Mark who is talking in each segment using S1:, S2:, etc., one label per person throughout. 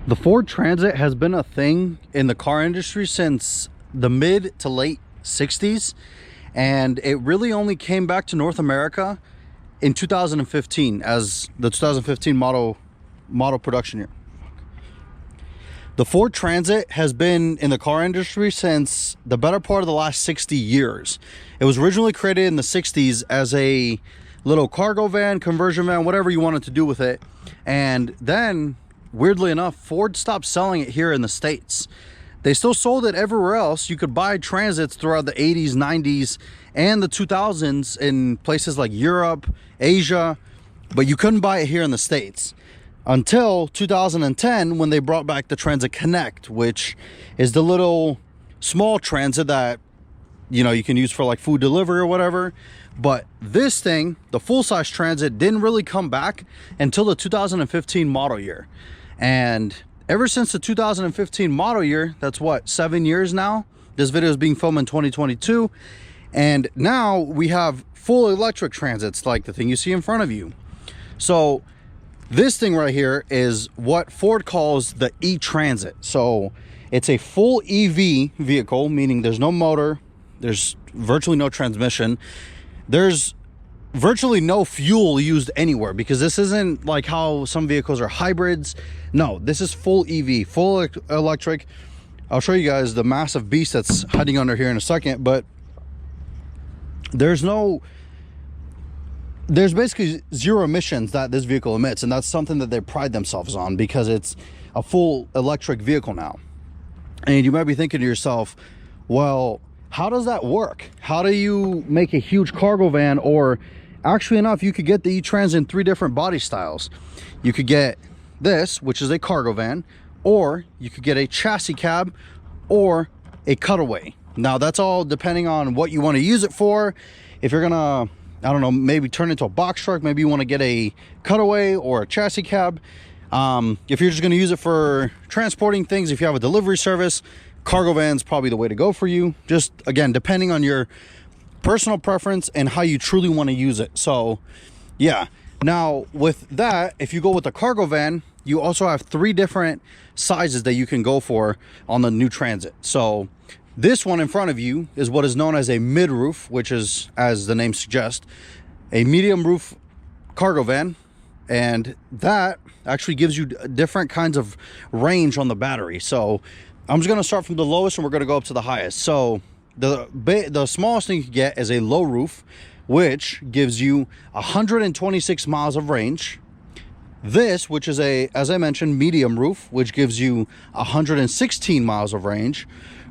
S1: The Ford Transit has been a thing in the car industry since the mid to late 60s, and it really only came back to North America in 2015 as the 2015 model production year. The Ford Transit has been in the car industry since the better part of the last 60 years. It was originally created in the 60s as a little cargo van, conversion van, whatever you wanted to do with it. And then, weirdly enough, Ford stopped selling it here in the States. They still sold it everywhere else. You could buy Transits throughout the 80s, 90s, and the 2000s in places like Europe, Asia, but you couldn't buy it here in the States until 2010 when they brought back the Transit Connect, which is the little small Transit that, you know, you can use for like food delivery or whatever. But this thing, the full-size Transit, didn't really come back until the 2015 model year. And ever since the 2015 model year, that's what, 7 years now? This video is being filmed in 2022. And now we have full electric Transits like the thing you see in front of you. So this thing right here is what Ford calls the E-Transit. So it's a full EV vehicle, meaning there's no motor, there's virtually no transmission, there's virtually no fuel used anywhere, because this isn't like how some vehicles are hybrids. No, this is full EV, full electric. I'll show you guys the massive beast that's hiding under here in a second, but there's basically zero emissions that this vehicle emits, and that's something that they pride themselves on because it's a full electric vehicle now. And you might be thinking to yourself, well, how does that work? How do you make a huge cargo van? Or actually enough, you could get the E-Trans in 3 different body styles. You could get this, which is a cargo van, or you could get a chassis cab or a cutaway. Now that's all depending on what you want to use it for. If you're gonna, I don't know, maybe turn it into a box truck, maybe you want to get a cutaway or a chassis cab. If you're just going to use it for transporting things, if you have a delivery service, cargo van's probably the way to go for you. Just again, depending on your personal preference and how you truly want to use it. So yeah, now with that, if you go with the cargo van, you also have 3 different sizes that you can go for on the new Transit. So this one in front of you is what is known as a mid-roof, which is, as the name suggests, a medium roof cargo van. And that actually gives you different kinds of range on the battery. So I'm just going to start from the lowest and we're going to go up to the highest. So the smallest thing you can get is a low roof, which gives you 126 miles of range. This, which is a, as I mentioned, medium roof, which gives you 116 miles of range.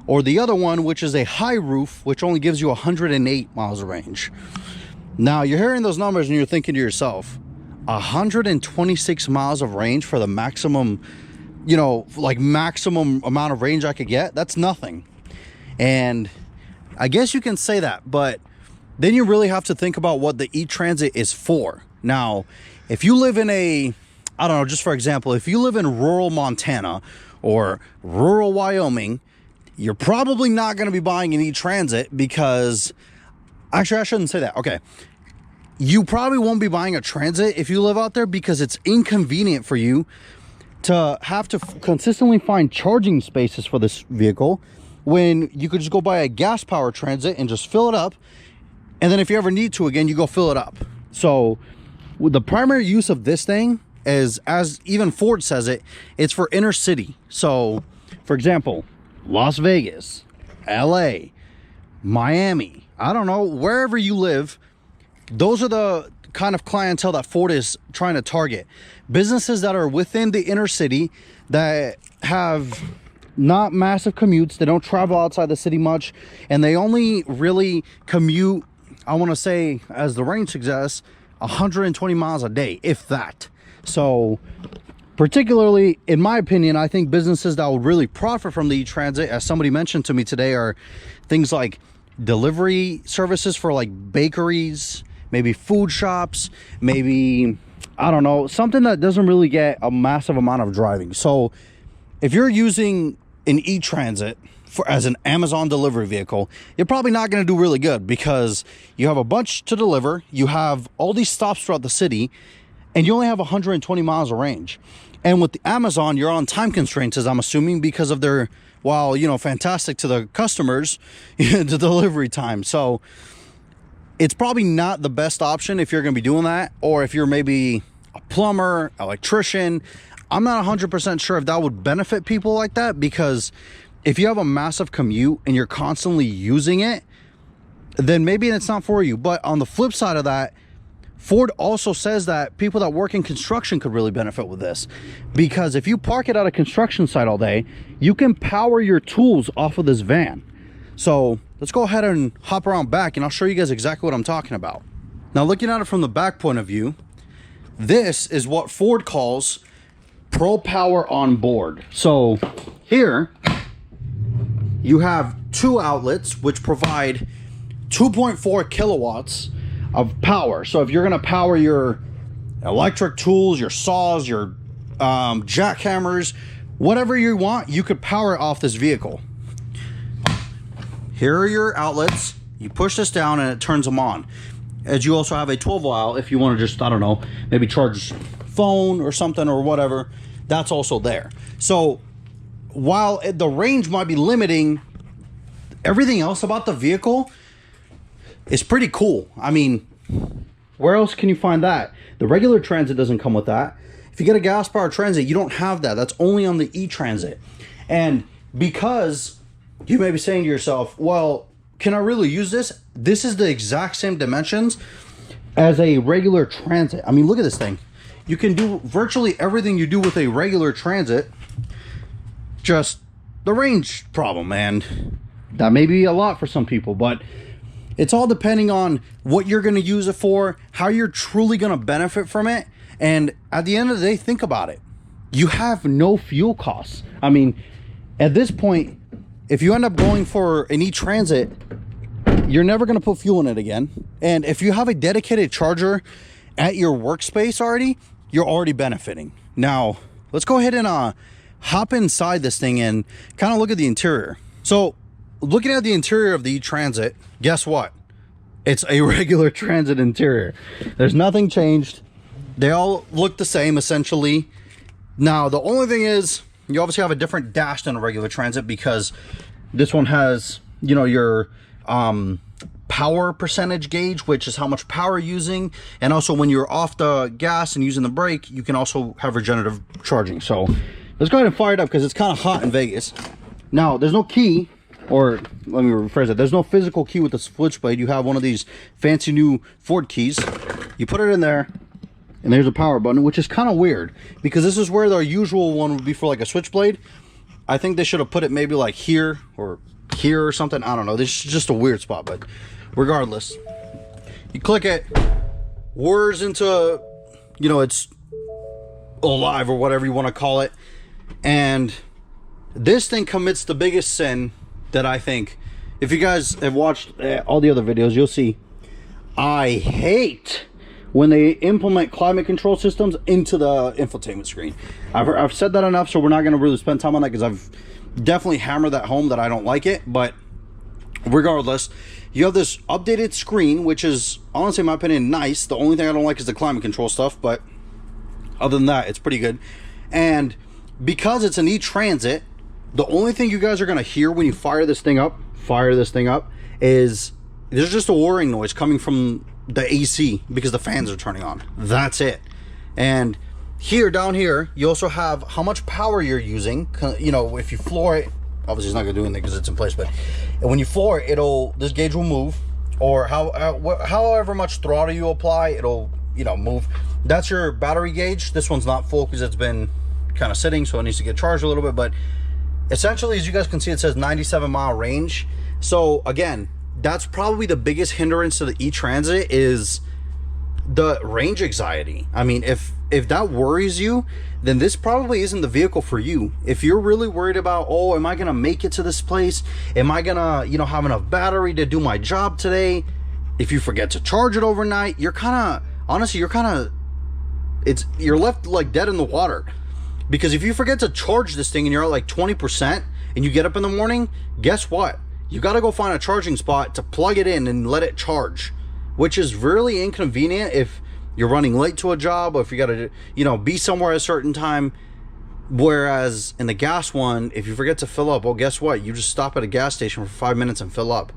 S1: Or the other one, which is a high roof, which only gives you 108 miles of range. Now, you're hearing those numbers and you're thinking to yourself, 126 miles of range for the maximum, you know, like maximum amount of range I could get? That's nothing. And I guess you can say that, but then you really have to think about what the E-Transit is for. Now, if you live in a, I don't know, just for example, if you live in rural Montana or rural Wyoming, you're probably not going to be buying an E-Transit because, actually, I shouldn't say that. Okay. You probably won't be buying a Transit if you live out there because it's inconvenient for you to have to consistently find charging spaces for this vehicle when you could just go buy a gas-powered Transit and just fill it up. And then if you ever need to again, you go fill it up. So the primary use of this thing is, as even Ford says it, it's for inner city. So, for example, Las Vegas, LA, Miami, I don't know, wherever you live, those are the kind of clientele that Ford is trying to target. Businesses that are within the inner city that have not massive commutes, they don't travel outside the city much, and they only really commute, I want to say, as the range suggests, 120 miles a day, if that. So particularly, in my opinion, I think businesses that will really profit from the E-Transit, as somebody mentioned to me today, are things like delivery services for like bakeries, maybe food shops, maybe, I don't know, something that doesn't really get a massive amount of driving. So if you're using an E-Transit as an Amazon delivery vehicle, you're probably not going to do really good because you have a bunch to deliver, you have all these stops throughout the city, and you only have 120 miles of range. And with the Amazon, you're on time constraints, as I'm assuming, because of their, while, you know, fantastic to the customers, the delivery time. So it's probably not the best option if you're going to be doing that, or if you're maybe a plumber, electrician. I'm not 100% sure if that would benefit people like that, because if you have a massive commute and you're constantly using it, then maybe it's not for you. But on the flip side of that, Ford also says that people that work in construction could really benefit with this, because if you park it at a construction site all day, you can power your tools off of this van. So let's go ahead and hop around back and I'll show you guys exactly what I'm talking about. Now, looking at it from the back point of view, this is what Ford calls Pro Power Onboard. So here you have 2 outlets which provide 2.4 kilowatts of power. So if you're going to power your electric tools, your saws, your jackhammers, whatever you want, you could power it off this vehicle. Here are your outlets. You push this down and it turns them on. As you also have a 12-volt out if you want to just, I don't know, maybe charge phone or something or whatever. That's also there. So while the range might be limiting, everything else about the vehicle is pretty cool. I mean, where else can you find that? The regular Transit doesn't come with that. If you get a gas-powered Transit, you don't have that. That's only on the e-Transit. And because you may be saying to yourself, well, can I really use this? This is the exact same dimensions as a regular Transit. I mean, look at this thing. You can do virtually everything you do with a regular Transit. Just the range problem, and that may be a lot for some people, but it's all depending on what you're going to use it for, how you're truly going to benefit from it. And at the end of the day, think about it. You have no fuel costs. I mean, at this point, if you end up going for an e-Transit, you're never going to put fuel in it again. And if you have a dedicated charger at your workspace already, you're already benefiting. Now, let's go ahead and hop inside this thing and kind of look at the interior. So, looking at the interior of the e-Transit, guess what? It's a regular Transit interior. There's nothing changed. They all look the same, essentially. Now, the only thing is, you obviously have a different dash than a regular Transit, because this one has, you know, your power percentage gauge, which is how much power you're using. And also when you're off the gas and using the brake, you can also have regenerative charging. So let's go ahead and fire it up, because it's kind of hot in Vegas. Now, there's no key. Or let me rephrase that. There's no physical key with the switchblade. You have one of these fancy new Ford keys. You put it in there, and there's a power button, which is kind of weird, because this is where the usual one would be for like a switchblade. I think they should have put it maybe like here or something. I don't know. This is just a weird spot, but regardless, you click it, whirs into, you know, it's alive or whatever you want to call it. And this thing commits the biggest sin that I think, if you guys have watched all the other videos, you'll see I hate when they implement climate control systems into the infotainment screen. I've said that enough, so we're not going to really spend time on that, because I've definitely hammered that home that I don't like it. But regardless, you have this updated screen, which is honestly, in my opinion, nice. The only thing I don't like is the climate control stuff, but other than that, it's pretty good. And because it's an e-Transit, the only thing you guys are going to hear when you fire this thing up, is there's just a whirring noise coming from the AC, because the fans are turning on. That's it. And here, down here, you also have how much power you're using. You know, if you floor it, obviously it's not going to do anything because it's in place, but when you floor it, this gauge will move, or however much throttle you apply, it'll, you know, move. That's your battery gauge. This one's not full because it's been kind of sitting, so it needs to get charged a little bit, but essentially, as you guys can see, it says 97-mile range. So again, that's probably the biggest hindrance to the e-Transit, is the range anxiety. I mean, if that worries you, then this probably isn't the vehicle for you. If you're really worried about, oh, am I gonna make it to this place? Am I gonna, you know, have enough battery to do my job today? If you forget to charge it overnight, you're kind of, honestly, you're left like dead in the water. Because if you forget to charge this thing and you're at like 20% and you get up in the morning, guess what? You got to go find a charging spot to plug it in and let it charge, which is really inconvenient if you're running late to a job, or if you got to, you know, be somewhere at a certain time. Whereas in the gas one, if you forget to fill up, well, guess what? You just stop at a gas station for 5 minutes and fill up.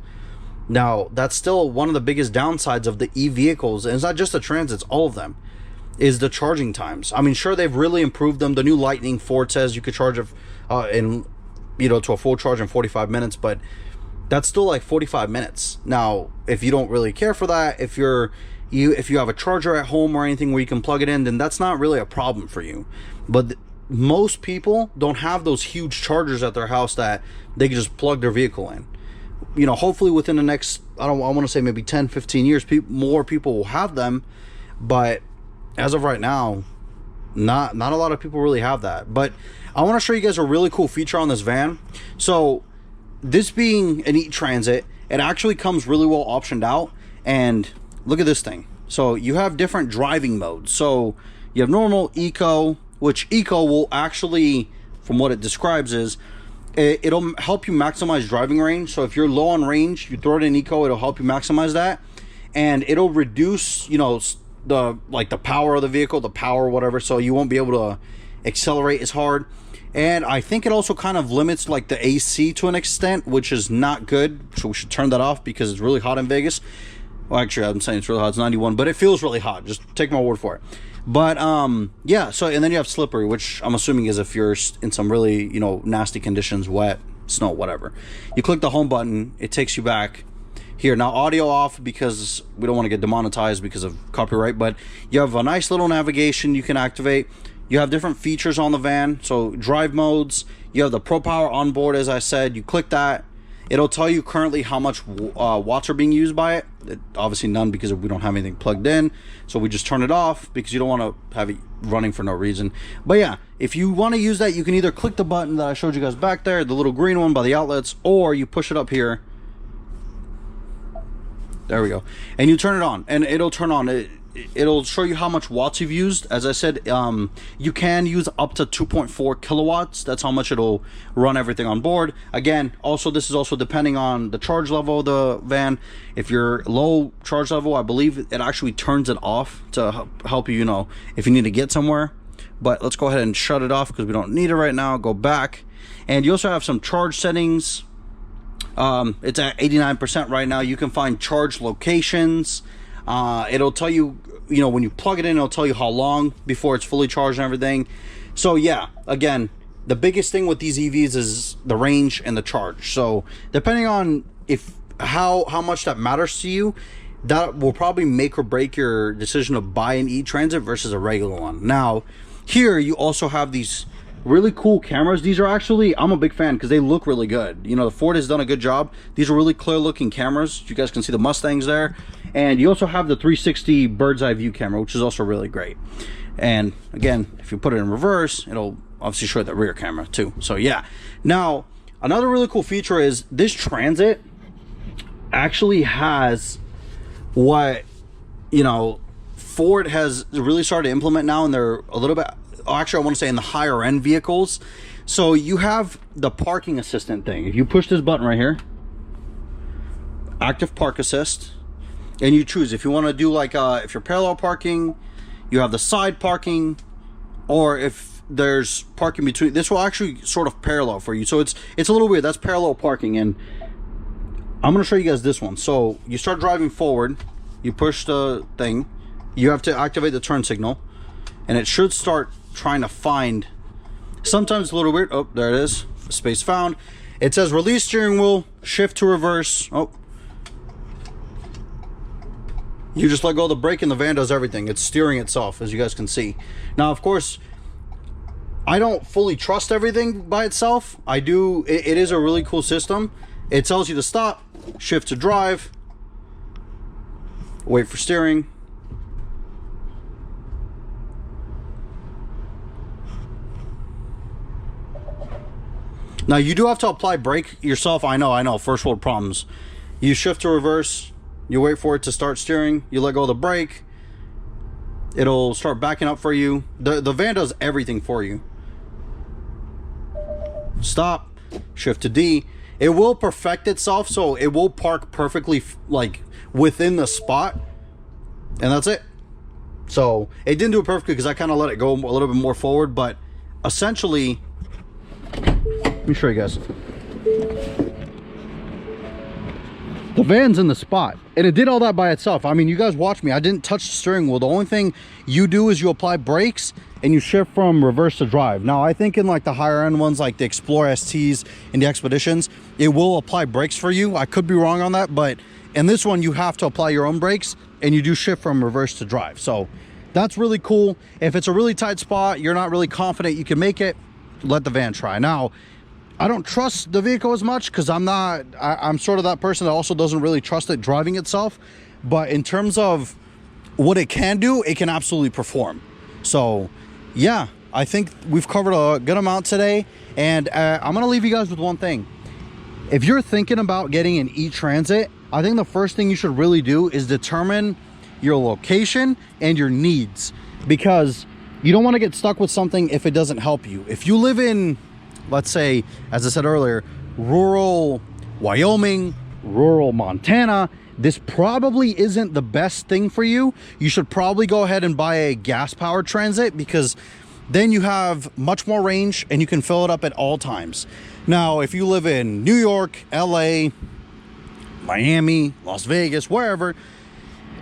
S1: Now, that's still one of the biggest downsides of the e-vehicles, and it's not just the Transits, all of them, is the charging times. I mean, sure, they've really improved them. The new Lightning, Ford says you could charge it to a full charge in 45 minutes, but that's still like 45 minutes. Now, if you don't really care for that, if you have a charger at home or anything where you can plug it in, then that's not really a problem for you. But most people don't have those huge chargers at their house that they can just plug their vehicle in. Hopefully within the next, I want to say maybe 10, 15 years, more people will have them. But as of right now, not a lot of people really have that. But I want to show you guys a really cool feature on this van. So this being an e-Transit, it actually comes really well optioned out. And look at this thing. So you have different driving modes. So you have normal, eco, which eco will actually, from what it describes, is it'll help you maximize driving range. So if you're low on range, you throw it in eco, it'll help you maximize that, and it'll reduce the power of the vehicle, the power, whatever, so you won't be able to accelerate as hard. And I think it also kind of limits like the AC to an extent, which is not good, so we should turn that off because it's really hot in Vegas. Well, actually, I'm saying it's really hot. It's 91, but it feels really hot. Just take my word for it. But yeah, so, and then you have slippery, which I'm assuming is if you're in some really nasty conditions, wet, snow, whatever. You click the home button, it takes you back here. Now, audio off because we don't want to get demonetized because of copyright, but you have a nice little navigation you can activate. You have different features on the van, so drive modes. You have the Pro Power Onboard, as I said. You click that, it'll tell you currently how much watts are being used by it. Obviously none, because we don't have anything plugged in, so we just turn it off because you don't want to have it running for no reason. But yeah, if you want to use that, you can either click the button that I showed you guys back there, the little green one by the outlets, or you push it up here. There we go, and you turn it on, and it'll turn on. It'll show you how much watts you've used. As I said, you can use up to 2.4 kilowatts. That's how much it'll run everything on board. Again, also, this is also depending on the charge level of the van. If you're low charge level, I believe it actually turns it off to help you, if you need to get somewhere. But let's go ahead and shut it off because we don't need it right now. Go back, and you also have some charge settings. It's at 89% right now. You can find charge locations. It'll tell you, when you plug it in, it'll tell you how long before it's fully charged and everything. So yeah, again, the biggest thing with these EVs is the range and the charge. So depending on how much that matters to you, that will probably make or break your decision to buy an e-Transit versus a regular one. Now, here you also have these really cool cameras. These are actually, I'm a big fan because they look really good. The Ford has done a good job. These are really clear looking cameras. You guys can see the Mustangs there. And you also have the 360 bird's eye view camera, which is also really great. And again, if you put it in reverse, it'll obviously show the rear camera too. So yeah. Now, another really cool feature is this Transit actually has what, Ford has really started to implement now, and they're a little bit, actually I want to say in the higher end vehicles. So you have the parking assistant thing. If you push this button right here, active park assist, and you choose if you want to do like if you're parallel parking, you have the side parking, or if there's parking between. This will actually sort of parallel for you, so it's a little weird. That's parallel parking. And I'm going to show you guys this one. So you start driving forward, you push the thing, you have to activate the turn signal, and it should start trying to find. Sometimes it's a little weird. Oh, there it is, space found. It says release steering wheel, shift to reverse. Oh, you just let go of the brake and the van does everything. It's steering itself, as you guys can see. Now, of course, I don't fully trust everything by itself. I do. It is a really cool system. It tells you to stop, shift to drive, wait for steering. Now, you do have to apply brake yourself. I know, first world problems. You shift to reverse, you wait for it to start steering, you let go of the brake, it'll start backing up for you. The van does everything for you. Stop, shift to D. It will perfect itself, so it will park perfectly like within the spot, and that's it. So it didn't do it perfectly because I kind of let it go a little bit more forward, but essentially, let me show you guys. The van's in the spot, and it did all that by itself. I mean, you guys watch me. I didn't touch the steering wheel. The only thing you do is you apply brakes and you shift from reverse to drive. Now, I think in like the higher end ones, like the Explorer STs and the Expeditions, it will apply brakes for you. I could be wrong on that, but in this one, you have to apply your own brakes, and you do shift from reverse to drive. So that's really cool. If it's a really tight spot, you're not really confident you can make it, let the van try. Now, I don't trust the vehicle as much because I'm sort of that person that also doesn't really trust it driving itself. But in terms of what it can do, it can absolutely perform. So yeah, I think we've covered a good amount today. And I'm going to leave you guys with one thing. If you're thinking about getting an E-Transit, I think the first thing you should really do is determine your location and your needs, because you don't want to get stuck with something if it doesn't help you. If you live in, let's say, as I said earlier, rural Wyoming, rural Montana, this probably isn't the best thing for you. You should probably go ahead and buy a gas-powered Transit, because then you have much more range and you can fill it up at all times. Now, if you live in New York, LA, Miami, Las Vegas, wherever,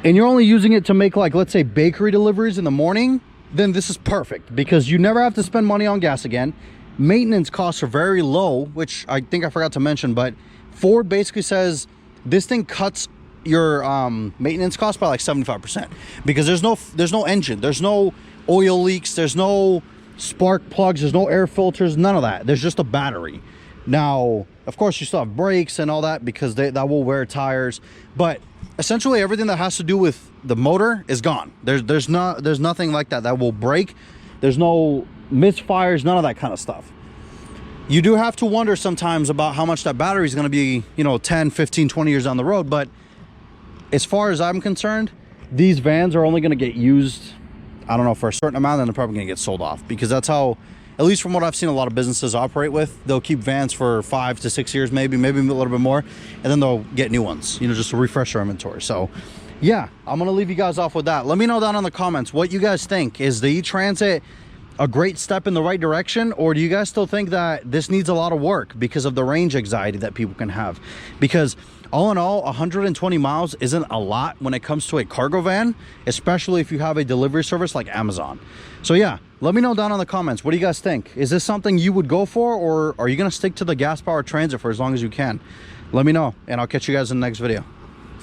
S1: and you're only using it to make, like, let's say bakery deliveries in the morning, then this is perfect, because you never have to spend money on gas again. Maintenance costs are very low, which I think I forgot to mention, but Ford basically says this thing cuts your maintenance cost by like 75%, because there's no engine, there's no oil leaks, there's no spark plugs, there's no air filters, none of that. There's just a battery. Now, of course, you still have brakes and all that, because that will wear tires, but essentially everything that has to do with the motor is gone. There's nothing like that will break. There's no misfires, none of that kind of stuff. You do have to wonder sometimes about how much that battery is going to be, 10, 15, 20 years down the road. But as far as I'm concerned, these vans are only going to get used, I don't know, for a certain amount, and they're probably going to get sold off, because that's how, at least from what I've seen a lot of businesses operate with. They'll keep vans for 5 to 6 years, maybe a little bit more, and then they'll get new ones, just to refresh their inventory. So yeah, I'm going to leave you guys off with that. Let me know down in the comments what you guys think. Is the E-Transit a great step in the right direction, or do you guys still think that this needs a lot of work because of the range anxiety that people can have? Because all in all, 120 miles isn't a lot when it comes to a cargo van, especially if you have a delivery service like Amazon. So yeah, let me know down in the comments, what do you guys think? Is this something you would go for, or are you going to stick to the gas-powered Transit for as long as you can? Let me know, and I'll catch you guys in the next video.